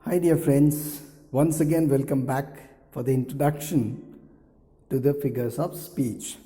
Hi, dear friends. Once again, welcome back for the introduction to the figures of speech.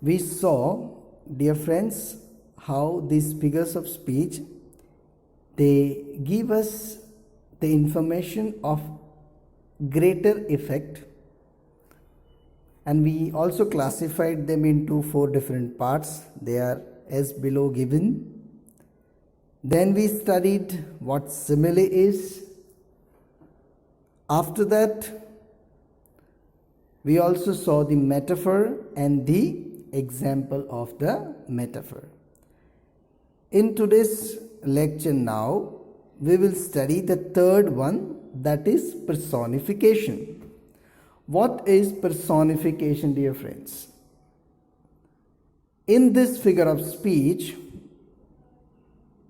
We saw, dear friends, how these figures of speech they give us the information of greater effect, and we also classified them into 4 different parts. They are as below given. Then we studied what simile is. After that, we also saw the metaphor and the example of the metaphor. In today's lecture now, we will study the third one, that is personification. What is personification, dear friends? In this figure of speech,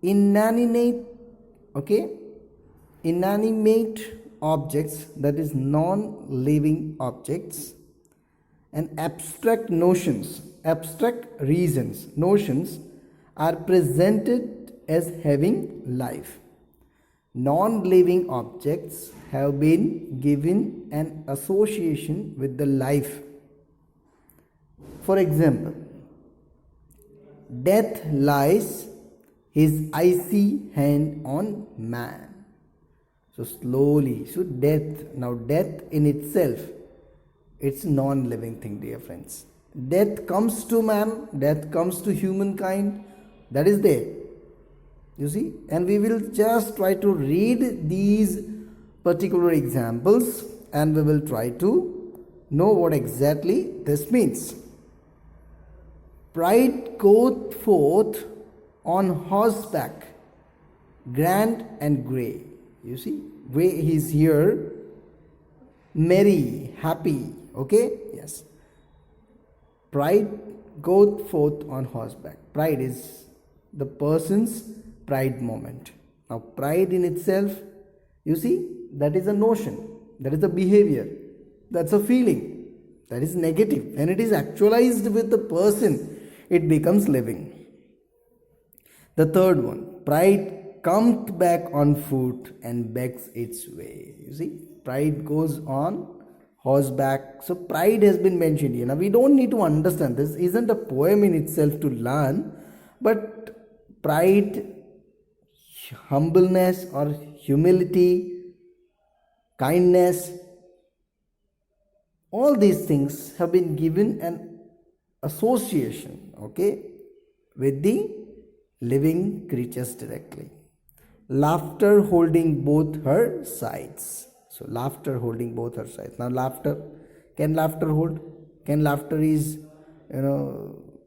inanimate objects, that is non-living objects, and abstract notions, abstract notions are presented as having life. Non-living objects have been given an association with the life. For example, death lies his icy hand on man. So slowly, so death in itself, it's non-living thing, dear friends. Death comes to man, death comes to humankind, that is there. You see, and we will just try to read these particular examples and we will try to know what exactly this means. Pride goeth forth on horseback, grand and grey. You see, grey is here, merry, happy. Okay, yes. Pride goeth forth on horseback. Pride is the person's pride moment. Now, pride in itself, you see, that is a notion, that is a behavior, that's a feeling, that is negative. When it is actualized with the person, it becomes living. The third one, pride cometh back on foot and begs its way. You see, pride goes on horseback. So pride has been mentioned here. Now we don't need to understand, this isn't a poem in itself to learn, but pride, humbleness or humility, kindness, all these things have been given an association, with the living creatures directly. Laughter holding both her sides. So laughter holding both her sides. Now can laughter hold? Can laughter is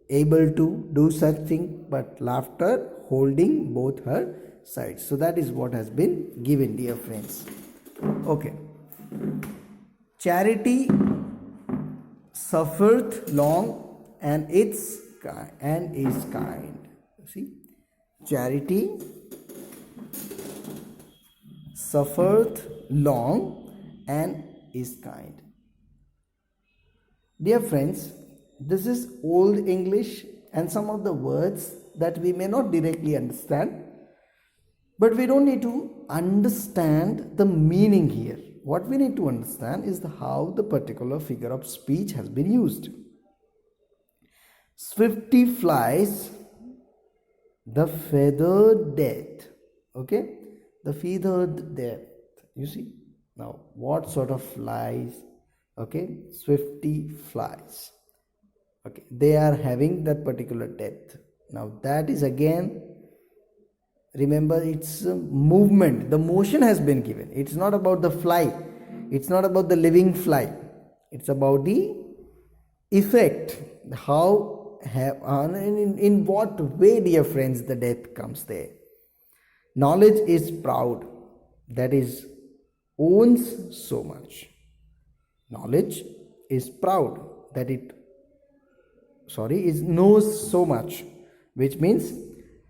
able to do such thing, but laughter holding both her sides. So that is what has been given, dear friends. Okay. Charity suffereth long and is kind. See, charity suffereth long and is kind. Dear friends, this is old English and some of the words that we may not directly understand, but we don't need to understand the meaning here. What we need to understand is how the particular figure of speech has been used. Swifty flies the feathered death. The feathered death. You see, now what sort of flies? Swifty flies. They are having that particular death. Now that is again, remember, it's a movement. The motion has been given. It's not about the fly. It's not about the living fly. It's about the effect. In what way, dear friends, the death comes there. Knowledge is proud, that is, owns so much. Knowledge is proud, that knows so much, which means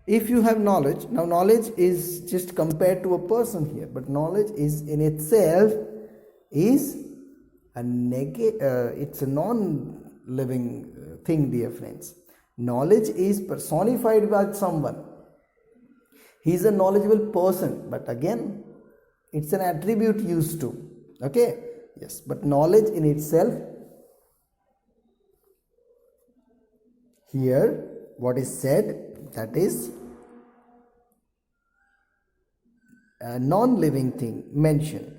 if you have knowledge, now knowledge is just compared to a person here, but knowledge is in itself is it's a non-living thing, dear friends. Knowledge is personified by someone. He is a knowledgeable person, but again, It's an attribute used to. Okay, yes, but knowledge in itself, here what is said, that is a non-living thing mentioned.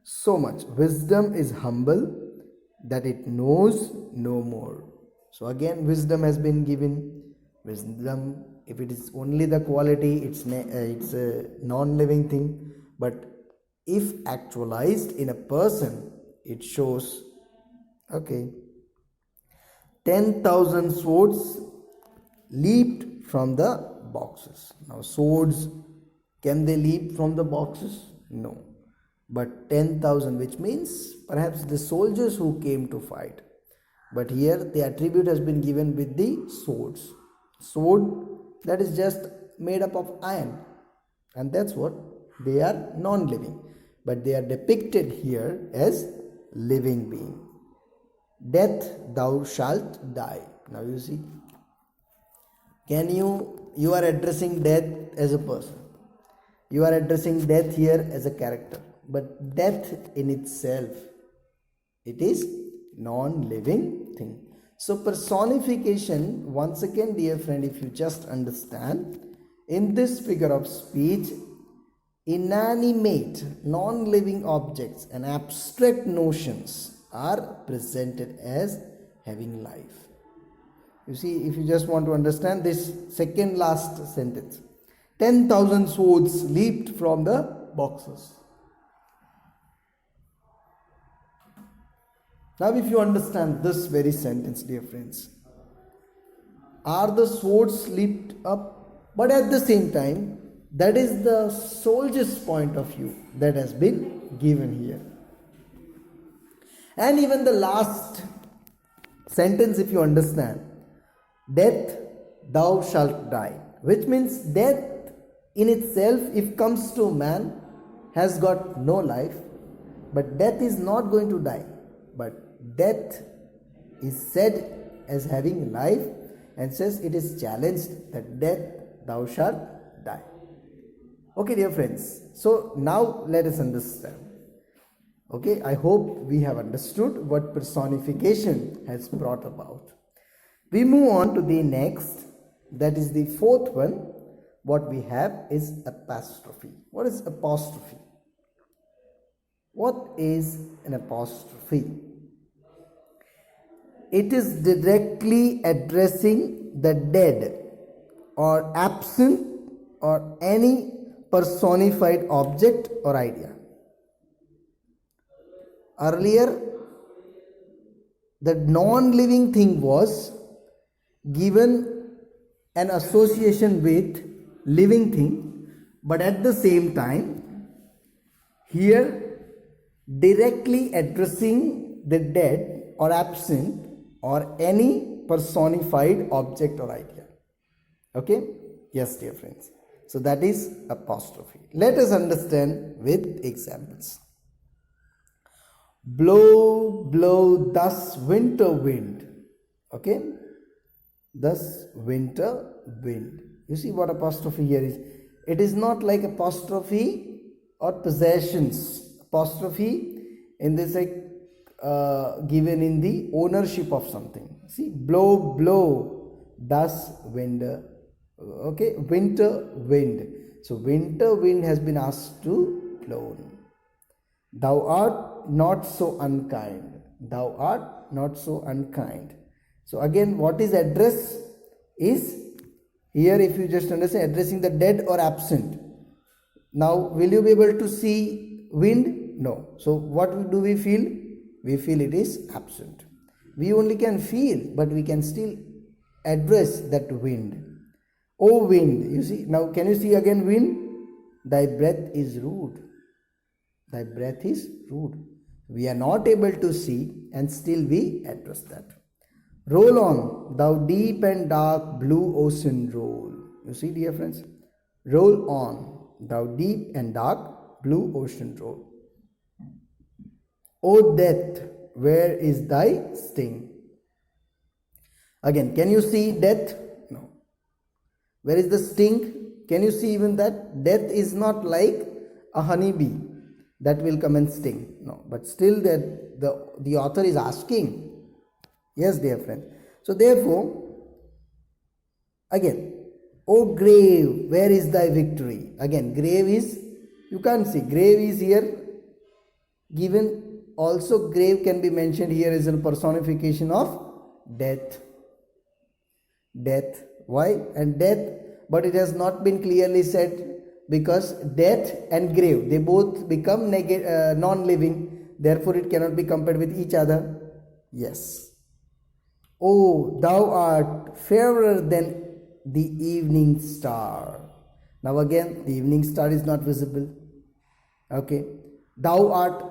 So much wisdom is humble that it knows no more. So again wisdom has been given. Wisdom, if it is only the quality, it's a non-living thing, but if actualized in a person, it shows. Okay, 10,000 swords leaped from the boxes. Now swords, can they leap from the boxes? No, but 10,000, which means perhaps the soldiers who came to fight, but here the attribute has been given with the swords. Sword, that is just made up of iron, and that's what they are non-living, but they are depicted here as living being. Death, thou shalt die. Now you see, you are addressing death as a person, you are addressing death here as a character, but death in itself, it is non-living thing. So personification, once again dear friend, if you just understand, in this figure of speech, inanimate non-living objects and abstract notions are presented as having life. You see, if you just want to understand this second last sentence, 10,000 swords leaped from the boxes. Now if you understand this very sentence, dear friends, are the swords leaped up? But at the same time, that is the soldier's point of view that has been given here. And even the last sentence, if you understand, death, thou shalt die, which means death in itself, if comes to man, has got no life, but death is not going to die, but death is said as having life, and says it is challenged that death, thou shalt die. Okay, dear friends, so now let us understand. Okay, I hope we have understood what personification has brought about. We move on to the next, that is the fourth one. What we have is apostrophe. What is apostrophe? What is an apostrophe? It is directly addressing the dead or absent or any personified object or idea. Earlier, the non-living thing was given an association with living thing, but at the same time, here directly addressing the dead or absent or any personified object or idea. Okay? Yes, dear friends. So that is apostrophe. Let us understand with examples. Blow, blow, thus winter wind. Okay? Thus winter wind. You see what apostrophe here is? It is not like apostrophe or possessions. Apostrophe in this given in the ownership of something. See, blow, blow, thus winter. Okay, winter wind. So winter wind has been asked to blow. Thou art not so unkind. Thou art not so unkind. So again, what is address is here, if you just understand, addressing the dead or absent. Now, will you be able to see wind? No. So what do we feel? We feel it is absent. We only can feel, but we can still address that wind. Oh wind, you see, now can you see again wind? Thy breath is rude. Thy breath is rude. We are not able to see, and still we address that. Roll on, thou deep and dark blue ocean roll. You see, dear friends? Roll on, thou deep and dark blue ocean roll. O death, where is thy sting? Again, can you see death? No. Where is the sting? Can you see even that? Death is not like a honeybee. that will come and sting. No, but still that the author is asking. Yes, dear friend. So therefore, again, O grave, where is thy victory? Again, grave is, you can't see, grave is here given. Also, grave can be mentioned here as a personification of death. Death. Why? And death, but it has not been clearly said, because death and grave, they both become non-living. Therefore, it cannot be compared with each other. Yes. Oh, thou art fairer than the evening star. Now again, the evening star is not visible. Okay. Thou art,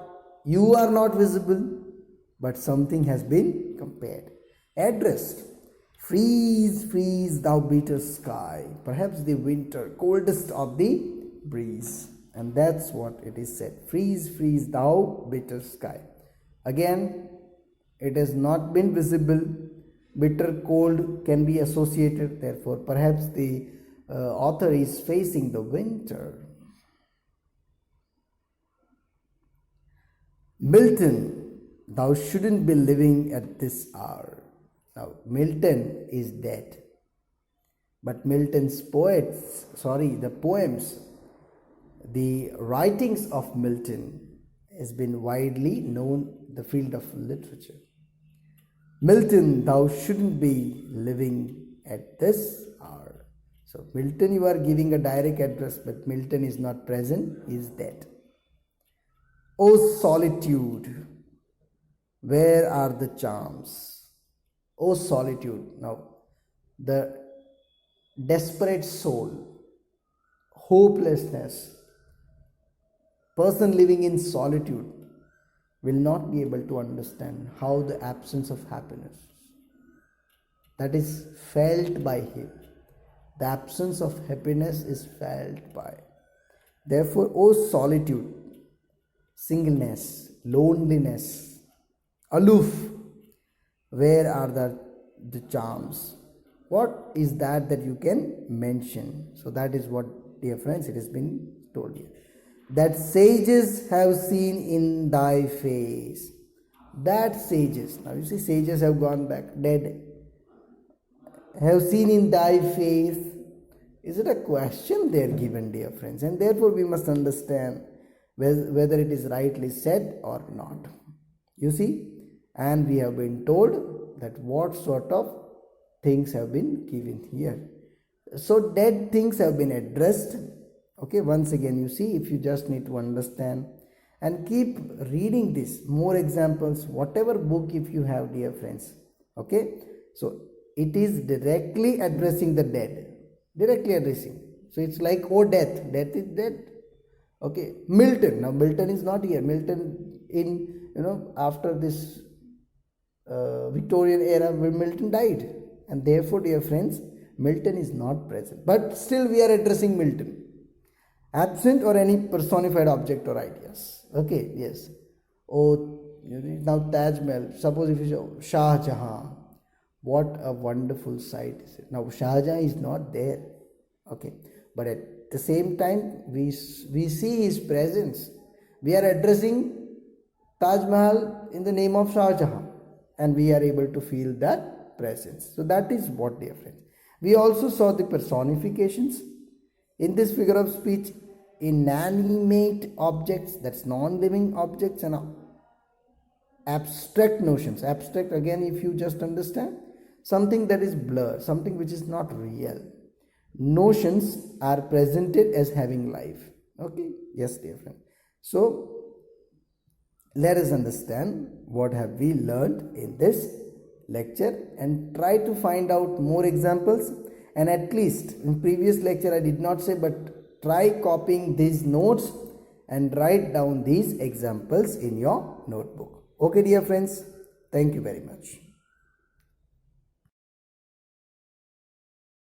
you are not visible, but something has been compared. Addressed. Freeze, freeze, thou bitter sky. Perhaps the winter, coldest of the breeze. And that's what it is said. Freeze, freeze, thou bitter sky. Again, it has not been visible. Bitter cold can be associated. Therefore, perhaps the author is facing the winter. Milton, thou shouldn't be living at this hour. Now, Milton is dead. But Milton's the poems, the writings of Milton has been widely known in the field of literature. Milton, thou shouldn't be living at this hour. So, Milton, you are giving a direct address, but Milton is not present, he is dead. O solitude, where are the charms? O solitude. Now, the desperate soul, hopelessness, person living in solitude will not be able to understand how the absence of happiness that is felt by him. The absence of happiness is felt by. Therefore, O solitude, singleness, loneliness, aloof, where are the charms? What is that you can mention? So that is what, dear friends, it has been told here. That sages have seen in thy face. That sages, now you see sages have gone back, dead. Have seen in thy face. Is it a question they are given, dear friends? And therefore we must understand whether it is rightly said or not. You see? And we have been told that what sort of things have been given here. So dead things have been addressed. Okay, once again, you see, if you just need to understand and keep reading this, more examples, whatever book if you have, dear friends. Okay, so it is directly addressing the dead, directly addressing. So it's like, oh, death, death is dead. Okay, Milton, now Milton is not here. Milton in, after this Victorian era where Milton died, and therefore, dear friends, Milton is not present, but still we are addressing Milton, absent or any personified object or ideas. Okay, yes. Oh, now Taj Mahal, suppose if you show Shah Jahan, what a wonderful sight is it. Now Shah Jahan is not there, okay, but at the same time we see his presence. We are addressing Taj Mahal in the name of Shah Jahan, and we are able to feel that presence. So that is what, dear friends. We also saw the personifications in this figure of speech, inanimate objects, that's non-living objects, and abstract notions. Abstract, again, if you just understand, something that is blurred, something which is not real. Notions are presented as having life. Okay, yes, dear friend. So let us understand what have we learned in this lecture and try to find out more examples. And at least in previous lecture I did not say, but try copying these notes and write down these examples in your notebook. Okay, dear friends, thank you very much.